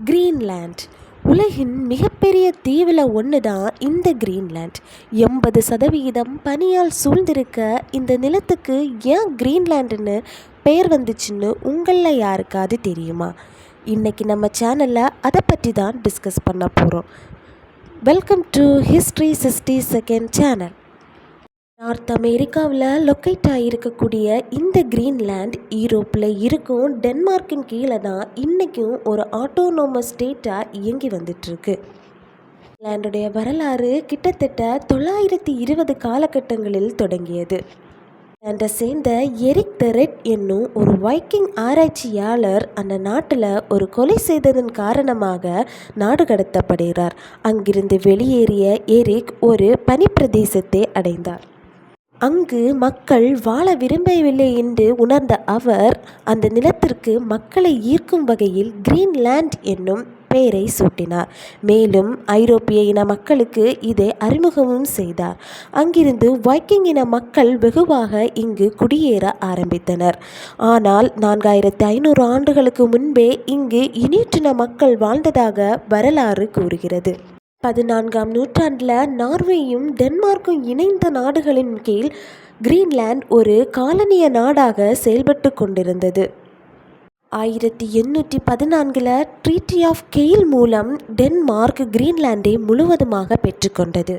Greenland உலகின் மிகப்பெரிய தீவில் ஒன்று தான் இந்த கிரீன்லாண்ட். 80% பனியால் சூழ்ந்திருக்க இந்த நிலத்துக்கு ஏன் கிரீன்லாண்டுன்னு பெயர் வந்துச்சுன்னு உங்களில் யாருக்காவது தெரியுமா? இன்றைக்கி நம்ம சேனலில் அதை பற்றி தான் டிஸ்கஸ் பண்ண போகிறோம். Welcome to history 62nd channel. North அமெரிக்காவில் லொக்கேட் ஆகியிருக்கக்கூடிய இந்த கிரீன்லாண்ட் யூரோப்பில் இருக்கும் டென்மார்க்கின் கீழே தான் இன்றைக்கும் ஒரு ஆட்டோனோமஸ் ஸ்டேட்டாக இயங்கி வந்துட்டுருக்கு. கிரீன்லாண்டுடைய வரலாறு கிட்டத்தட்ட 920 காலகட்டங்களில் தொடங்கியது. கிரீன்லாண்டை சேர்ந்த எரிக் த ரெட் என்னும் ஒரு வைக்கிங் ஆராய்ச்சியாளர் அந்த நாட்டில் ஒரு கொலை செய்ததன் காரணமாக நாடு கடத்தப்படுகிறார். அங்கிருந்து வெளியேறிய எரிக் ஒரு பனிப்பிரதேசத்தை அடைந்தார். அங்கு மக்கள் வாழ விரும்பவில்லை என்று உணர்ந்த அவர் அந்த நிலத்திற்கு மக்களை ஈர்க்கும் வகையில் கிரீன்லாண்ட் என்னும் பெயரை சூட்டினார். மேலும் ஐரோப்பிய இன மக்களுக்கு இதை அறிமுகமும் செய்தார். அங்கிருந்து வைக்கிங் இன மக்கள் வெகுவாக இங்கு குடியேற ஆரம்பித்தனர். ஆனால் 4500 ஆண்டுகளுக்கு முன்பே இங்கு இனிட்டின மக்கள் வாழ்ந்ததாக வரலாறு கூறுகிறது. 14ஆம் நூற்றாண்டில் நார்வேயும் டென்மார்க்கும் இணைந்த நாடுகளின் கீழ் கிரீன்லாண்ட் ஒரு காலனிய நாடாக செயல்பட்டு கொண்டிருந்தது. 1814 ட்ரீட்டி ஆஃப் கெயில் மூலம் டென்மார்க் கிரீன்லாண்டை முழுவதுமாக பெற்றுக்கொண்டது.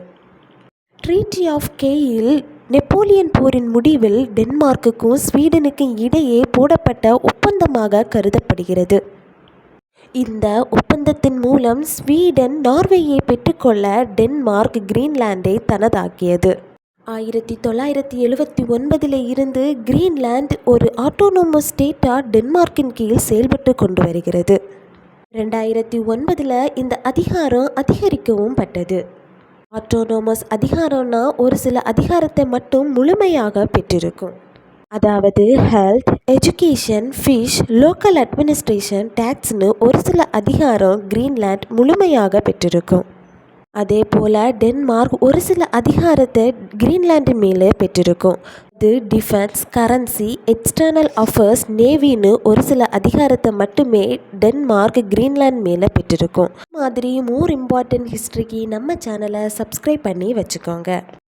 ட்ரீட்டி ஆஃப் கெயில் நெப்போலியன் போரின் முடிவில் டென்மார்க்குக்கும் ஸ்வீடனுக்கும் இடையே போடப்பட்ட ஒப்பந்தமாக கருதப்படுகிறது. இந்த ஒப்பந்தத்தின் மூலம் ஸ்வீடன் நார்வேயை பெற்றுக்கொள்ள டென்மார்க் கிரீன்லாண்டை தனதாக்கியது. 1979 இருந்து கிரீன்லாண்ட் ஒரு ஆட்டோனோமஸ் ஸ்டேட்டாக டென்மார்க்கின் கீழ் செயல்பட்டு கொண்டு வருகிறது. 2009 இந்த அதிகாரம் அதிகரிக்கவும் பட்டது. ஆட்டோனோமஸ் அதிகாரம்னா ஒரு சில அதிகாரத்தை மட்டும் முழுமையாக பெற்றிருக்கும். அதாவது health, education, fish, local administration, டேக்ஸ்னு ஒரு சில அதிகாரம் கிரீன்லாண்ட் முழுமையாக பெற்றிருக்கும். அதே போல் டென்மார்க் ஒரு சில அதிகாரத்தை கிரீன்லாண்டு மேலே பெற்றிருக்கும். இது டிஃபென்ஸ், கரன்சி, எக்ஸ்டர்னல் அஃபேர்ஸ், நேவின்னு ஒரு சில அதிகாரத்தை மட்டுமே டென்மார்க் கிரீன்லாண்ட் மேலே பெற்றிருக்கும். மாதிரி மோர் இம்பார்ட்டன்ட் ஹிஸ்ட்ரிக்கு நம்ம சேனலை சப்ஸ்கிரைப் பண்ணி வச்சுக்கோங்க.